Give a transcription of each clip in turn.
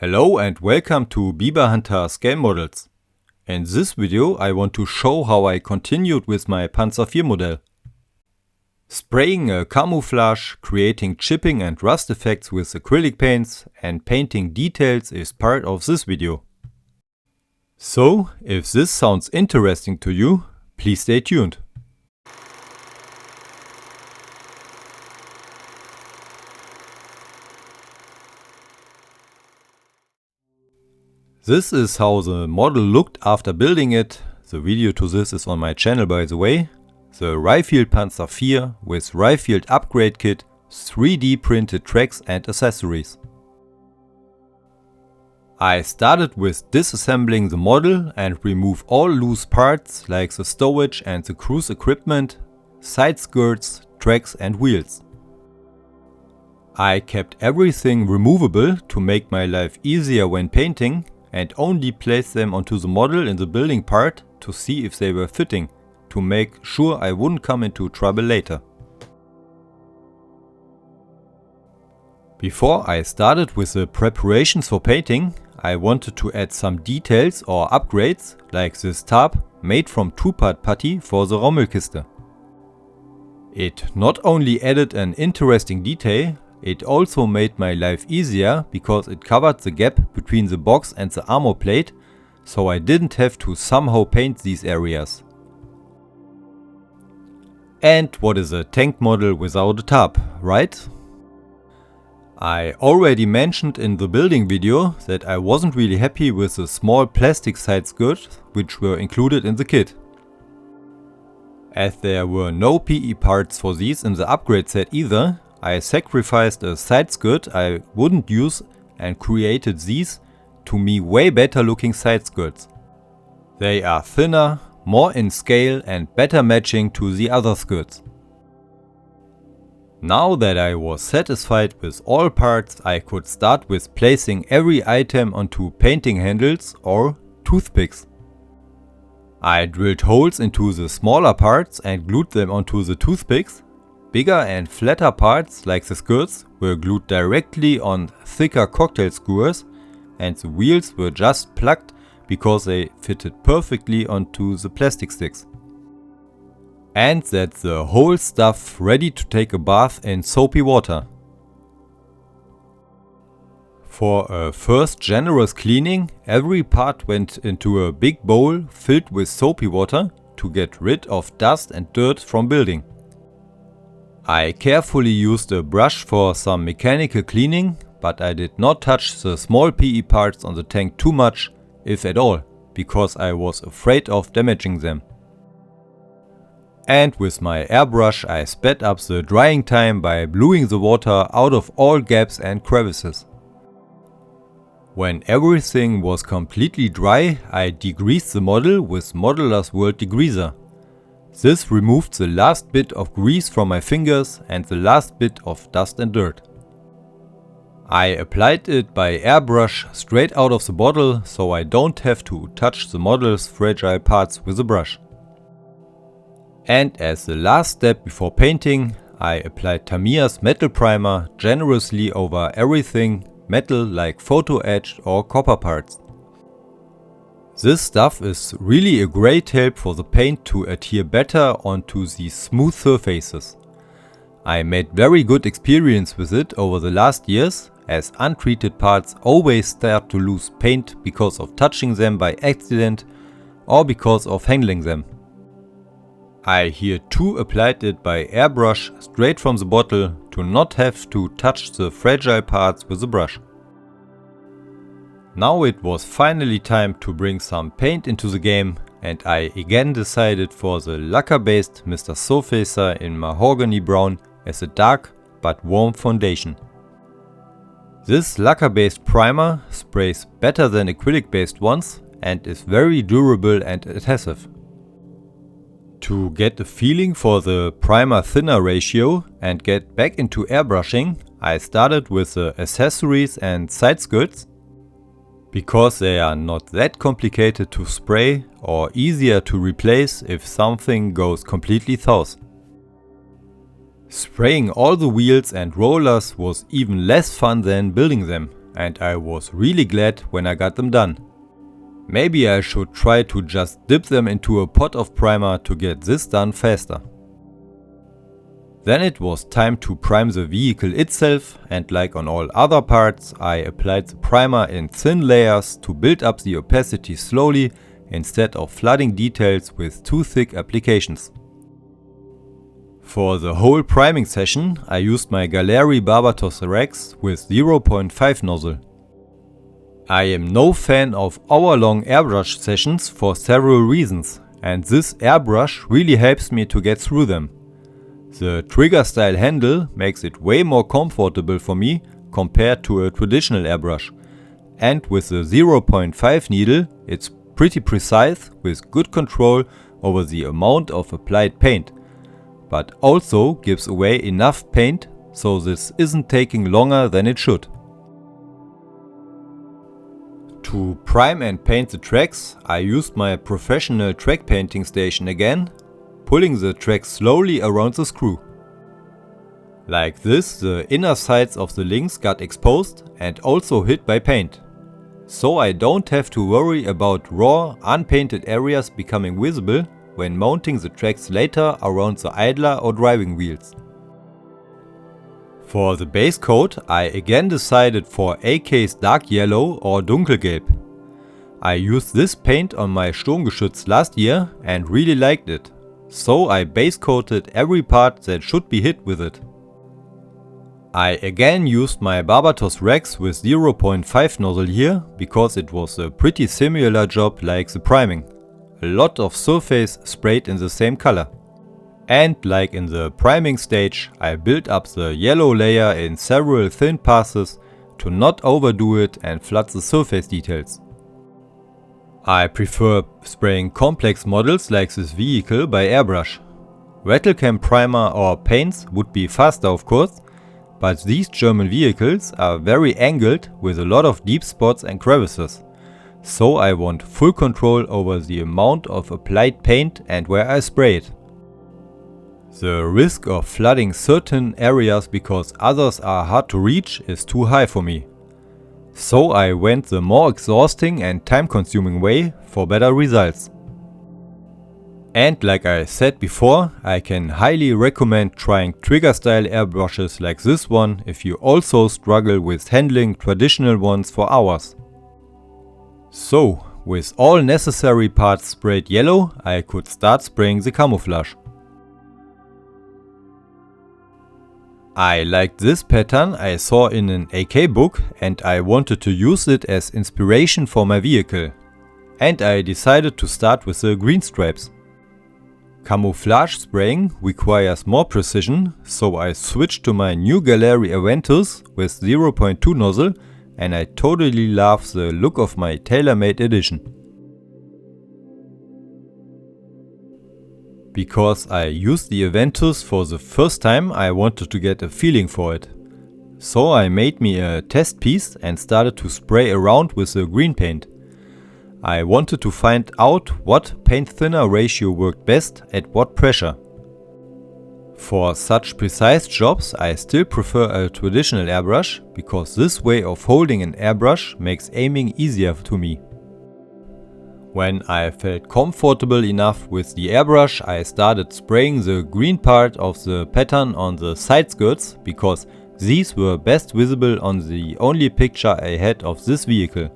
Hello and welcome to Biber Hunter scale models. In this video I want to show how I continued with my Panzer IV model. Spraying a camouflage, creating chipping and rust effects with acrylic paints and painting details is part of this video. So, if this sounds interesting to you, please stay tuned. This is how the model looked after building it. The video to this is on my channel, by the way. The Ryefield Panzer IV with Ryefield upgrade kit, 3D printed tracks and accessories. I started with disassembling the model and remove all loose parts like the stowage and the cruise equipment, side skirts, tracks and wheels. I kept everything removable to make my life easier when painting, and only placed them onto the model in the building part to see if they were fitting, to make sure I wouldn't come into trouble later. Before I started with the preparations for painting, I wanted to add some details or upgrades, like this tab made from 2-part putty for the Rommelkiste. It not only added an interesting detail, it also made my life easier because it covered the gap between the box and the armor plate, so I didn't have to somehow paint these areas. And what is a tank model without a tab, right? I already mentioned in the building video that I wasn't really happy with the small plastic side skirts which were included in the kit. As there were no PE parts for these in the upgrade set either, I sacrificed a side skirt I wouldn't use and created these, to me way better looking side skirts. They are thinner, more in scale and better matching to the other skirts. Now that I was satisfied with all parts, I could start with placing every item onto painting handles or toothpicks. I drilled holes into the smaller parts and glued them onto the toothpicks. Bigger and flatter parts, like the skirts, were glued directly on thicker cocktail skewers, and the wheels were just plugged because they fitted perfectly onto the plastic sticks. And that's the whole stuff ready to take a bath in soapy water. For a first generous cleaning, every part went into a big bowl filled with soapy water to get rid of dust and dirt from building. I carefully used a brush for some mechanical cleaning, but I did not touch the small PE parts on the tank too much, if at all, because I was afraid of damaging them. And with my airbrush I sped up the drying time by bluing the water out of all gaps and crevices. When everything was completely dry, I degreased the model with Modeler's World Degreaser. This removed the last bit of grease from my fingers and the last bit of dust and dirt. I applied it by airbrush straight out of the bottle, so I don't have to touch the model's fragile parts with a brush. And as the last step before painting, I applied Tamiya's Metal Primer generously over everything metal like photo etched or copper parts. This stuff is really a great help for the paint to adhere better onto these smooth surfaces. I made very good experience with it over the last years, as untreated parts always start to lose paint because of touching them by accident or because of handling them. I here too applied it by airbrush straight from the bottle to not have to touch the fragile parts with a brush. Now it was finally time to bring some paint into the game, and I again decided for the lacquer based MrSurfacer in mahogany brown as a dark but warm foundation. This lacquer based primer sprays better than acrylic based ones and is very durable and adhesive. To get a feeling for the primer thinner ratio and get back into airbrushing, I started with the accessories and side skirts, because they are not that complicated to spray or easier to replace if something goes completely south. Spraying all the wheels and rollers was even less fun than building them, and I was really glad when I got them done. Maybe I should try to just dip them into a pot of primer to get this done faster. Then it was time to prime the vehicle itself, and like on all other parts, I applied the primer in thin layers to build up the opacity slowly instead of flooding details with too thick applications. For the whole priming session, I used my Gallery Barbatos Rex with 0.5 nozzle. I am no fan of hour-long airbrush sessions for several reasons, and this airbrush really helps me to get through them. The trigger style handle makes it way more comfortable for me compared to a traditional airbrush, and with the 0.5 needle it's pretty precise with good control over the amount of applied paint, but also gives away enough paint so this isn't taking longer than it should. To prime and paint the tracks, I used my professional track painting station again, pulling the tracks slowly around the screw. Like this, the inner sides of the links got exposed and also hit by paint. So I don't have to worry about raw, unpainted areas becoming visible when mounting the tracks later around the idler or driving wheels. For the base coat, I again decided for AK's dark yellow or dunkelgelb. I used this paint on my Sturmgeschütz last year and really liked it, so I base coated every part that should be hit with it. I again used my Barbatos Rex with 0.5 nozzle here because it was a pretty similar job like the priming. A lot of surface sprayed in the same color. And like in the priming stage, I built up the yellow layer in several thin passes to not overdo it and flood the surface details. I prefer spraying complex models like this vehicle by airbrush. Rattlecam primer or paints would be faster of course, but these German vehicles are very angled with a lot of deep spots and crevices. So I want full control over the amount of applied paint and where I spray it. The risk of flooding certain areas because others are hard to reach is too high for me. So I went the more exhausting and time-consuming way for better results. And like I said before, I can highly recommend trying trigger style airbrushes like this one if you also struggle with handling traditional ones for hours. So, with all necessary parts sprayed yellow, I could start spraying the camouflage. I liked this pattern I saw in an AK book and I wanted to use it as inspiration for my vehicle. And I decided to start with the green stripes. Camouflage spraying requires more precision, so I switched to my new Gallery Aventus with 0.2 nozzle and I totally love the look of my tailor-made edition. Because I used the Aventus for the first time, I wanted to get a feeling for it. So I made me a test piece and started to spray around with the green paint. I wanted to find out what paint thinner ratio worked best at what pressure. For such precise jobs I still prefer a traditional airbrush, because this way of holding an airbrush makes aiming easier to me. When I felt comfortable enough with the airbrush, I started spraying the green part of the pattern on the side skirts, because these were best visible on the only picture I had of this vehicle.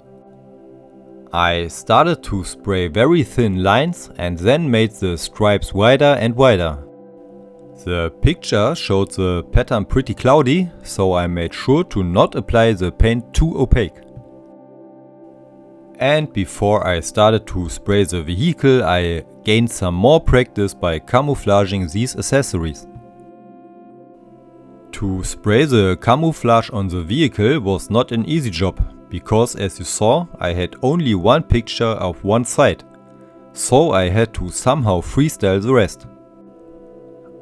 I started to spray very thin lines and then made the stripes wider and wider. The picture showed the pattern pretty cloudy, so I made sure to not apply the paint too opaque. And before I started to spray the vehicle, I gained some more practice by camouflaging these accessories. To spray the camouflage on the vehicle was not an easy job, because as you saw, I had only one picture of one side, so I had to somehow freestyle the rest.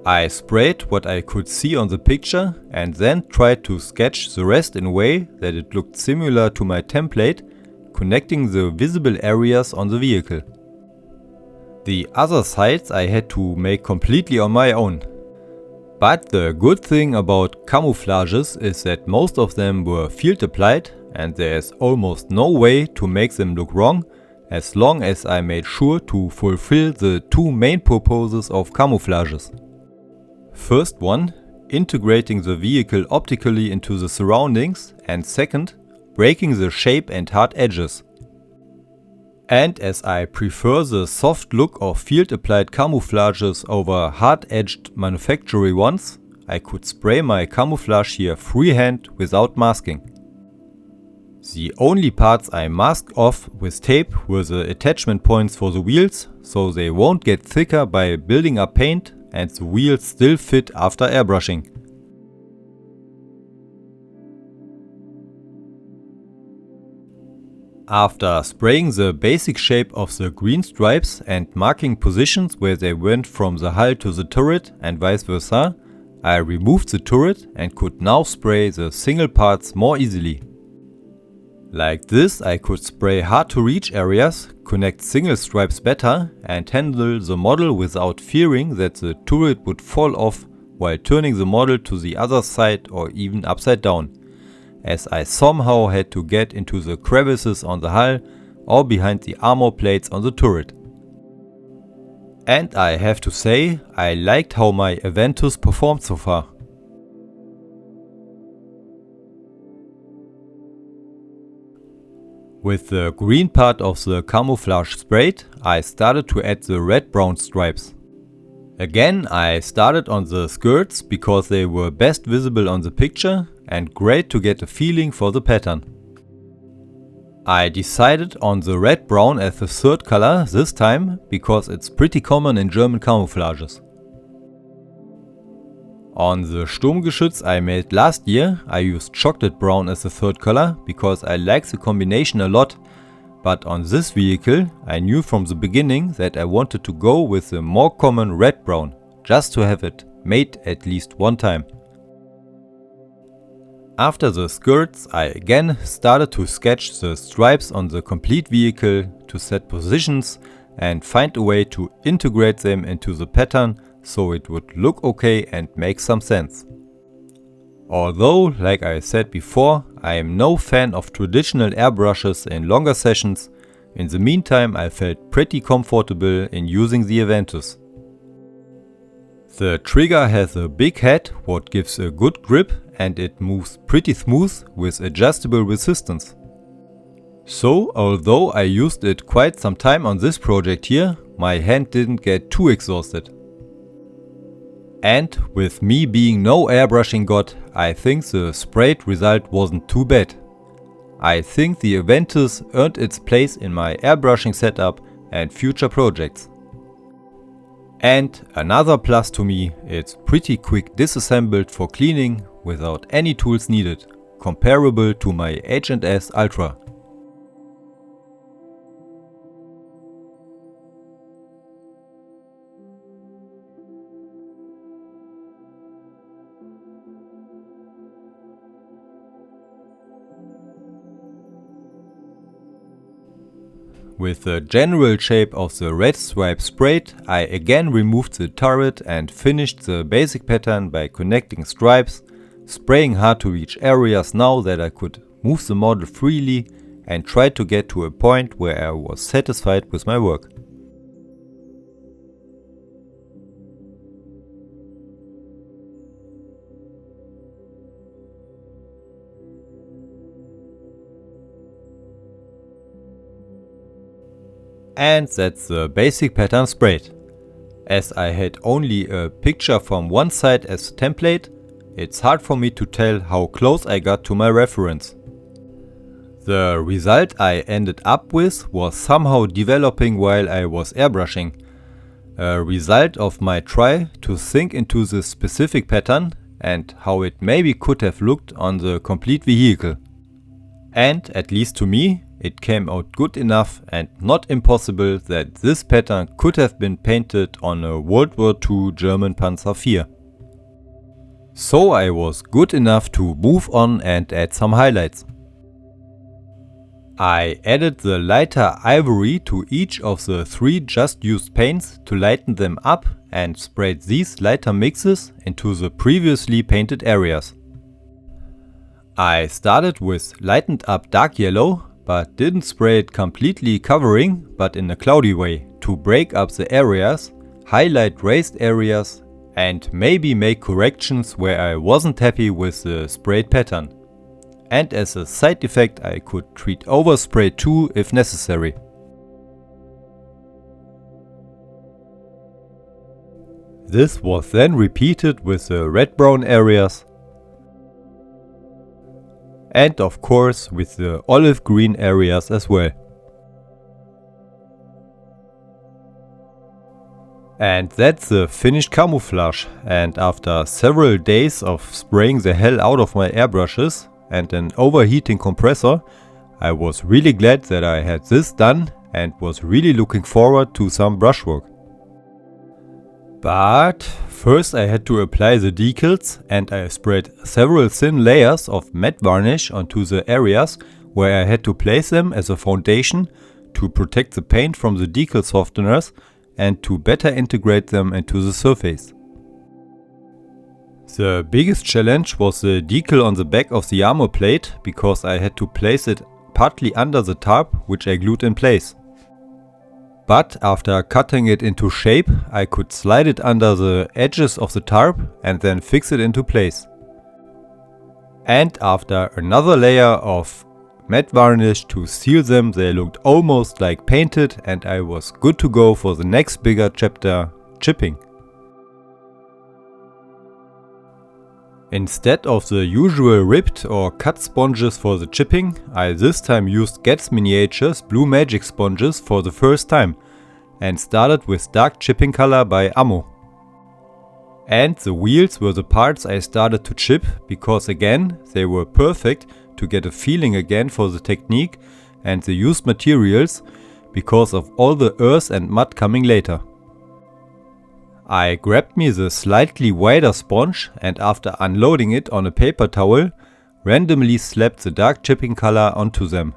I sprayed what I could see on the picture and then tried to sketch the rest in a way that it looked similar to my template, connecting the visible areas on the vehicle. The other sides I had to make completely on my own. But the good thing about camouflages is that most of them were field applied and there is almost no way to make them look wrong as long as I made sure to fulfill the two main purposes of camouflages. First one, integrating the vehicle optically into the surroundings, and second, breaking the shape and hard edges. And as I prefer the soft look of field applied camouflages over hard edged manufacturing ones, I could spray my camouflage here freehand without masking. The only parts I masked off with tape were the attachment points for the wheels, so they won't get thicker by building up paint and the wheels still fit after airbrushing. After spraying the basic shape of the green stripes and marking positions where they went from the hull to the turret and vice versa, I removed the turret and could now spray the single parts more easily. Like this, I could spray hard to reach areas, connect single stripes better and handle the model without fearing that the turret would fall off while turning the model to the other side or even upside down, as I somehow had to get into the crevices on the hull or behind the armor plates on the turret. And I have to say, I liked how my Aventus performed so far. With the green part of the camouflage sprayed, I started to add the red-brown stripes. Again, I started on the skirts because they were best visible on the picture and great to get a feeling for the pattern. I decided on the red-brown as the third color this time because it's pretty common in German camouflages. On the Sturmgeschütz I made last year, I used chocolate brown as the third color because I like the combination a lot, but on this vehicle I knew from the beginning that I wanted to go with the more common red-brown, just to have it made at least one time. After the skirts, I again started to sketch the stripes on the complete vehicle to set positions and find a way to integrate them into the pattern so it would look okay and make some sense. Although, like I said before, I am no fan of traditional airbrushes in longer sessions, in the meantime I felt pretty comfortable in using the Aventus. The trigger has a big head what gives a good grip and it moves pretty smooth with adjustable resistance. So, although I used it quite some time on this project here, my hand didn't get too exhausted. And with me being no airbrushing god, I think the sprayed result wasn't too bad. I think the Aventus earned its place in my airbrushing setup and future projects. And another plus to me, it's pretty quick disassembled for cleaning without any tools needed, comparable to my H&S Ultra. With the general shape of the red stripe sprayed, I again removed the turret and finished the basic pattern by connecting stripes, spraying hard to reach areas now that I could move the model freely and tried to get to a point where I was satisfied with my work. And that's the basic pattern sprayed. As I had only a picture from one side as template, it's hard for me to tell how close I got to my reference. The result I ended up with was somehow developing while I was airbrushing. A result of my try to think into the specific pattern and how it maybe could have looked on the complete vehicle. And at least to me, it came out good enough and not impossible that this pattern could have been painted on a World War II German Panzer IV. So I was good enough to move on and add some highlights. I added the lighter ivory to each of the 3 just used paints to lighten them up and sprayed these lighter mixes into the previously painted areas. I started with lightened up dark yellow, but didn't spray it completely covering, but in a cloudy way, to break up the areas, highlight raised areas, and maybe make corrections where I wasn't happy with the sprayed pattern. And as a side effect, I could treat overspray too if necessary. This was then repeated with the red-brown areas, and of course with the olive-green areas as well. And that's the finished camouflage, and after several days of spraying the hell out of my airbrushes and an overheating compressor, I was really glad that I had this done and was really looking forward to some brushwork. But first I had to apply the decals, and I sprayed several thin layers of matte varnish onto the areas where I had to place them as a foundation to protect the paint from the decal softeners and to better integrate them into the surface. The biggest challenge was the decal on the back of the armor plate, because I had to place it partly under the tarp, which I glued in place. But after cutting it into shape, I could slide it under the edges of the tarp and then fix it into place. And after another layer of matte varnish to seal them, they looked almost like painted, and I was good to go for the next bigger chapter, chipping. Instead of the usual ripped or cut sponges for the chipping, I this time used Getz Miniatures Blue Magic sponges for the first time and started with dark chipping color by Ammo. And the wheels were the parts I started to chip, because again they were perfect to get a feeling again for the technique and the used materials, because of all the earth and mud coming later. I grabbed me the slightly wider sponge and after unloading it on a paper towel, randomly slapped the dark chipping color onto them.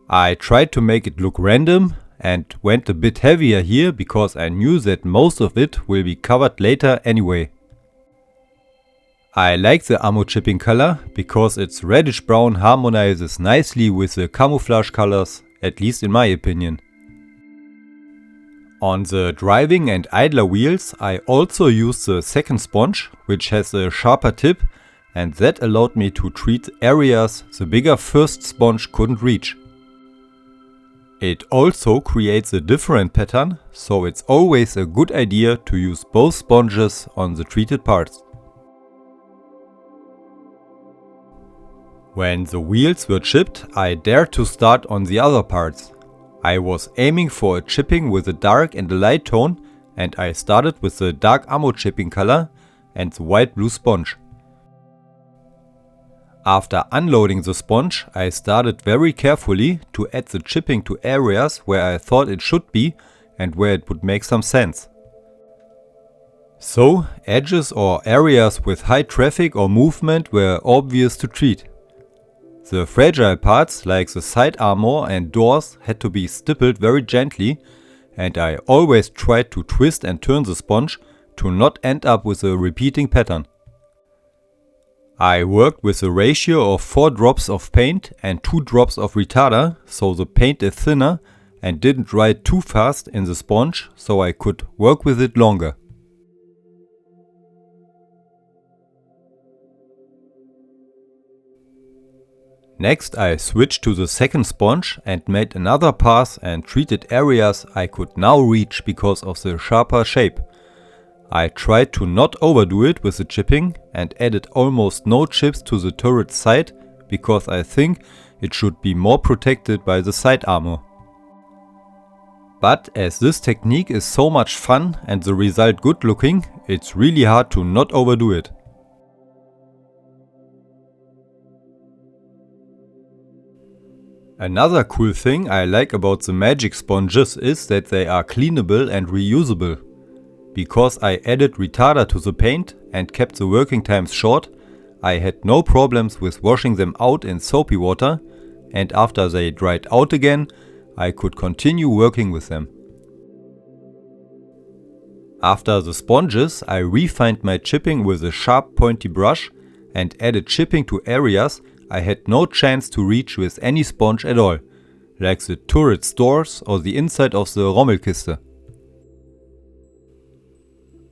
I tried to make it look random and went a bit heavier here, because I knew that most of it will be covered later anyway. I like the Ammo chipping color because its reddish brown harmonizes nicely with the camouflage colors, at least in my opinion. On the driving and idler wheels I also used the second sponge, which has a sharper tip, and that allowed me to treat areas the bigger first sponge couldn't reach. It also creates a different pattern, so it's always a good idea to use both sponges on the treated parts. When the wheels were chipped, I dared to start on the other parts. I was aiming for a chipping with a dark and a light tone, and I started with the dark Ammo chipping color and the white blue sponge. After unloading the sponge, I started very carefully to add the chipping to areas where I thought it should be and where it would make some sense. So, edges or areas with high traffic or movement were obvious to treat. The fragile parts like the side armor and doors had to be stippled very gently, and I always tried to twist and turn the sponge to not end up with a repeating pattern. I worked with a ratio of 4 drops of paint and 2 drops of retarder, so the paint is thinner and didn't dry too fast in the sponge, so I could work with it longer. Next I switched to the second sponge and made another pass and treated areas I could now reach because of the sharper shape. I tried to not overdo it with the chipping and added almost no chips to the turret side, because I think it should be more protected by the side armor. But as this technique is so much fun and the result good looking, it's really hard to not overdo it. Another cool thing I like about the magic sponges is that they are cleanable and reusable. Because I added retarder to the paint and kept the working times short, I had no problems with washing them out in soapy water, and after they dried out again, I could continue working with them. After the sponges, I refined my chipping with a sharp pointy brush and added chipping to areas I had no chance to reach with any sponge at all, like the turret stores or the inside of the Rommelkiste.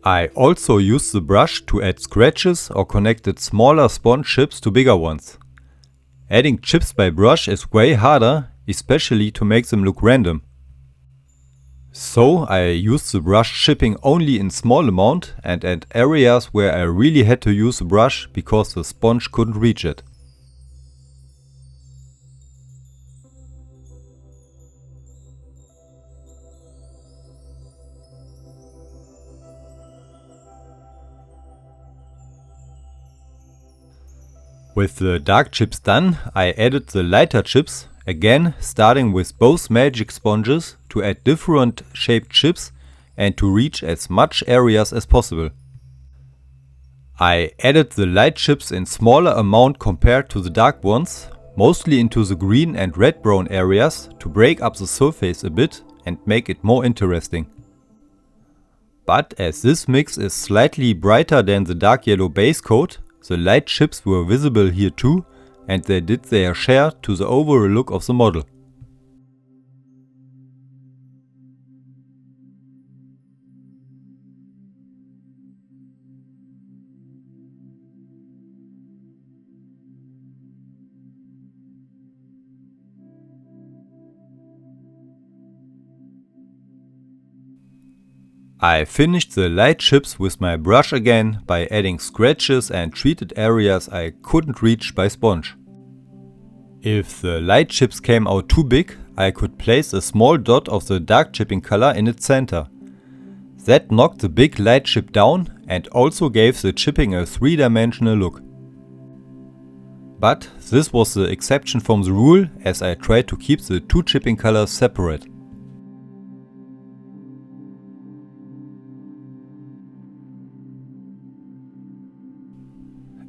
I also used the brush to add scratches or connected smaller sponge chips to bigger ones. Adding chips by brush is way harder, especially to make them look random. So I used the brush chipping only in small amount and at areas where I really had to use the brush because the sponge couldn't reach it. With the dark chips done, I added the lighter chips, again starting with both magic sponges to add different shaped chips and to reach as much areas as possible. I added the light chips in smaller amount compared to the dark ones, mostly into the green and red-brown areas to break up the surface a bit and make it more interesting. But as this mix is slightly brighter than the dark yellow base coat, the light chips were visible here too, and they did their share to the overall look of the model. I finished the light chips with my brush again by adding scratches and treated areas I couldn't reach by sponge. If the light chips came out too big, I could place a small dot of the dark chipping color in its center. That knocked the big light chip down and also gave the chipping a three-dimensional look. But this was the exception from the rule, as I tried to keep the two chipping colors separate.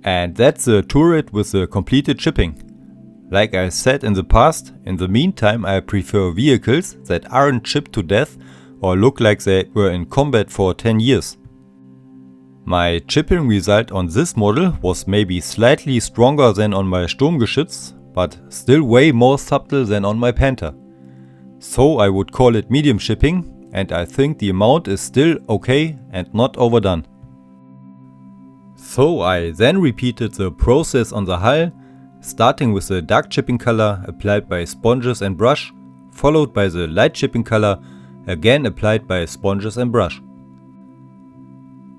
And that's the turret with the completed chipping. Like I said in the past, in the meantime I prefer vehicles that aren't chipped to death or look like they were in combat for 10 years. My chipping result on this model was maybe slightly stronger than on my Sturmgeschütz, but still way more subtle than on my Panther. So I would call it medium chipping, and I think the amount is still okay and not overdone. So I then repeated the process on the hull, starting with the dark chipping color applied by sponges and brush, followed by the light chipping color, again applied by sponges and brush.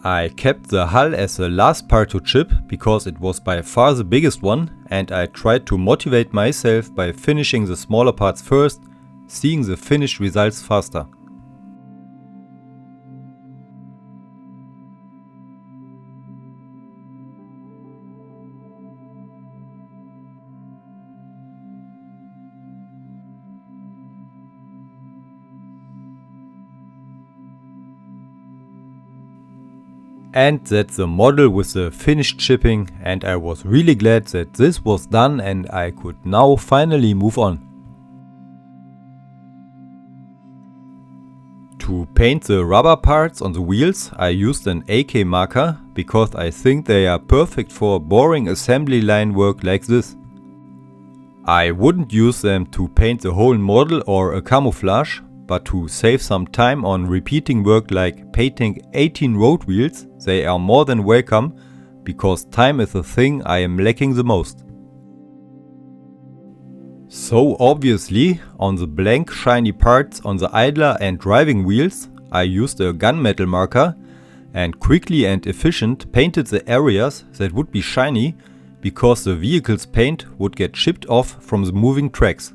I kept the hull as the last part to chip because it was by far the biggest one, and I tried to motivate myself by finishing the smaller parts first, seeing the finished results faster. And that's the model with the finished chipping, and I was really glad that this was done and I could now finally move on. To paint the rubber parts on the wheels I used an AK marker because I think they are perfect for boring assembly line work like this. I wouldn't use them to paint the whole model or a camouflage, but to save some time on repeating work like painting 18 road wheels, they are more than welcome, because time is the thing I am lacking the most. So obviously, on the blank shiny parts on the idler and driving wheels, I used a gunmetal marker and quickly and efficient painted the areas that would be shiny, because the vehicle's paint would get chipped off from the moving tracks.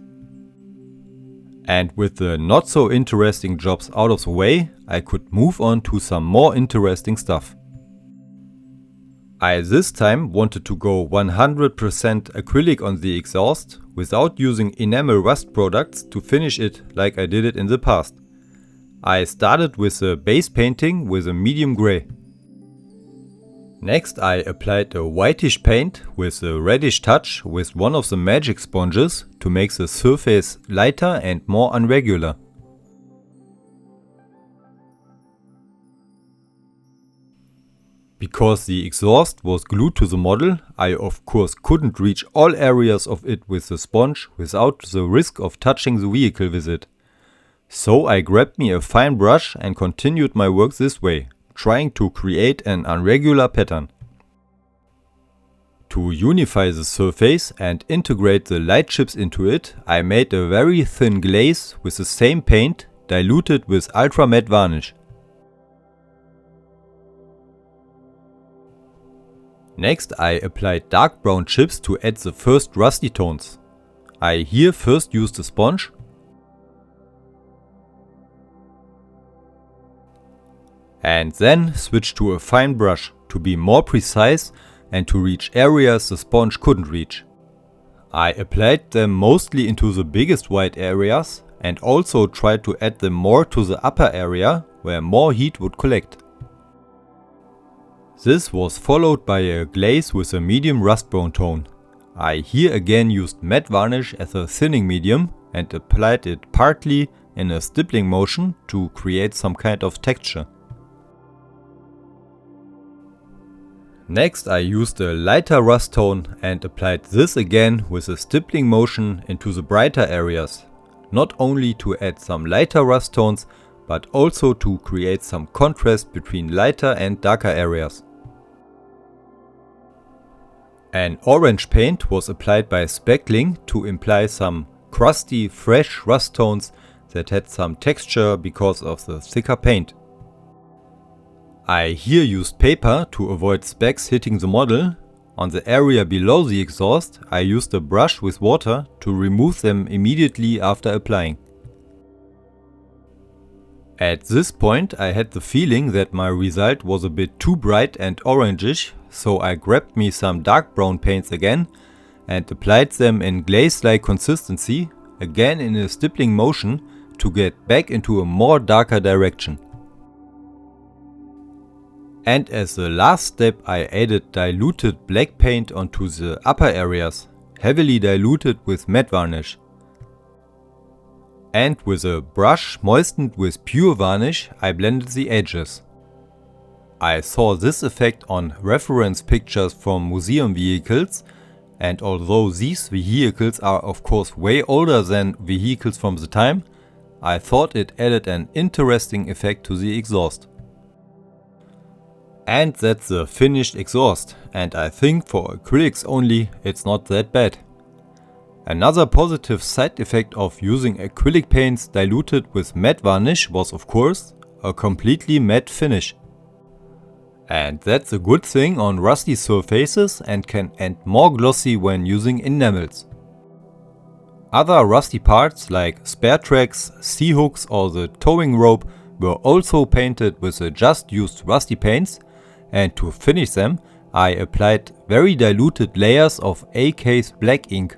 And with the not so interesting jobs out of the way, I could move on to some more interesting stuff. I this time wanted to go 100% acrylic on the exhaust without using enamel rust products to finish it like I did it in the past. I started with the base painting with a medium grey. Next I applied a whitish paint with a reddish touch with one of the magic sponges to make the surface lighter and more irregular. Because the exhaust was glued to the model, I of course couldn't reach all areas of it with the sponge without the risk of touching the vehicle with it. So I grabbed me a fine brush and continued my work this way, trying to create an irregular pattern. To unify the surface and integrate the light chips into it, I made a very thin glaze with the same paint diluted with ultra matte varnish. Next I applied dark brown chips to add the first rusty tones. I here first used a sponge and then switched to a fine brush to be more precise and to reach areas the sponge couldn't reach. I applied them mostly into the biggest white areas and also tried to add them more to the upper area where more heat would collect. This was followed by a glaze with a medium rust brown tone. I here again used matte varnish as a thinning medium and applied it partly in a stippling motion to create some kind of texture. Next I used a lighter rust tone and applied this again with a stippling motion into the brighter areas, not only to add some lighter rust tones but also to create some contrast between lighter and darker areas. An orange paint was applied by speckling to imply some crusty, fresh rust tones that had some texture because of the thicker paint. I here used paper to avoid specks hitting the model. On the area below the exhaust, I used a brush with water to remove them immediately after applying. At this point I had the feeling that my result was a bit too bright and orangish, so I grabbed me some dark brown paints again and applied them in glaze-like consistency, again in a stippling motion to get back into a more darker direction. And as the last step I added diluted black paint onto the upper areas, heavily diluted with matte varnish. And with a brush moistened with pure varnish I blended the edges. I saw this effect on reference pictures from museum vehicles, and although these vehicles are of course way older than vehicles from the time, I thought it added an interesting effect to the exhaust. And that's the finished exhaust, and I think for acrylics only it's not that bad. Another positive side effect of using acrylic paints diluted with matte varnish was of course a completely matte finish. And that's a good thing on rusty surfaces and can end more glossy when using enamels. Other rusty parts like spare tracks, C-hooks or the towing rope were also painted with the just used rusty paints, and to finish them I applied very diluted layers of A-case black ink.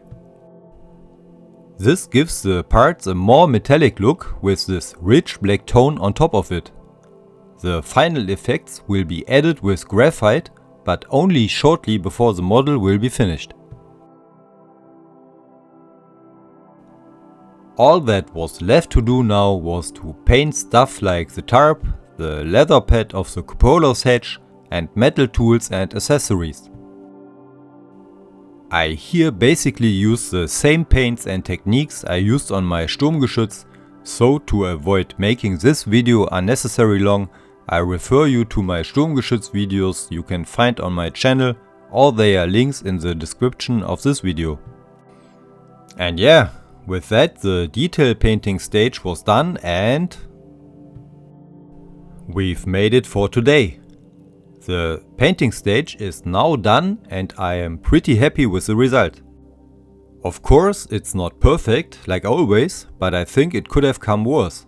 This gives the parts a more metallic look with this rich black tone on top of it. The final effects will be added with graphite, but only shortly before the model will be finished. All that was left to do now was to paint stuff like the tarp, the leather pad of the cupolas hatch, and metal tools and accessories. I here basically use the same paints and techniques I used on my Sturmgeschütz, so to avoid making this video unnecessarily long, I refer you to my Sturmgeschütz videos you can find on my channel, or there are links in the description of this video. And yeah, with that the detail painting stage was done and we've made it for today. The painting stage is now done and I am pretty happy with the result. Of course it's not perfect like always, but I think it could have come worse.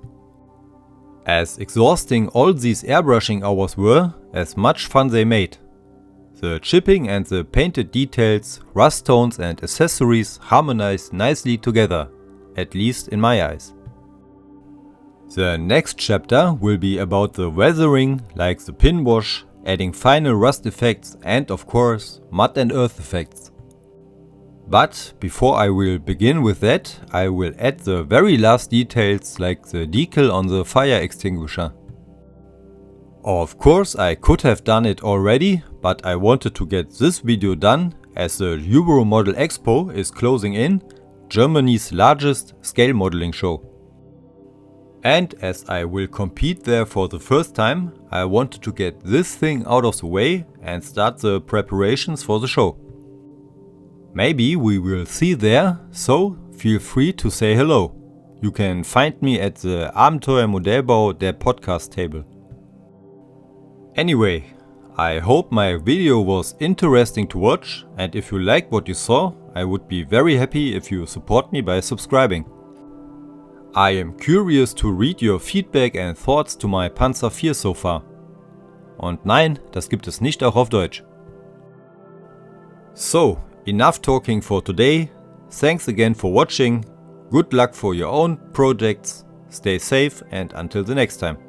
As exhausting all these airbrushing hours were, as much fun they made. The chipping and the painted details, rust tones and accessories harmonized nicely together, at least in my eyes. The next chapter will be about the weathering, like the pin wash, adding final rust effects and of course mud and earth effects. But before I will begin with that, I will add the very last details like the decal on the fire extinguisher. Of course, I could have done it already, but I wanted to get this video done as the Euromodel Expo is closing in, Germany's largest scale modeling show. And as I will compete there for the first time, I wanted to get this thing out of the way and start the preparations for the show. Maybe we will see there, so feel free to say hello. You can find me at the Abenteuermodellbau der Podcast table. Anyway, I hope my video was interesting to watch, and if you like what you saw, I would be very happy if you support me by subscribing. I am curious to read your feedback and thoughts to my Panzer IV so far. Und nein, das gibt es nicht auch auf Deutsch. So, enough talking for today. Thanks again for watching. Good luck for your own projects. Stay safe and until the next time.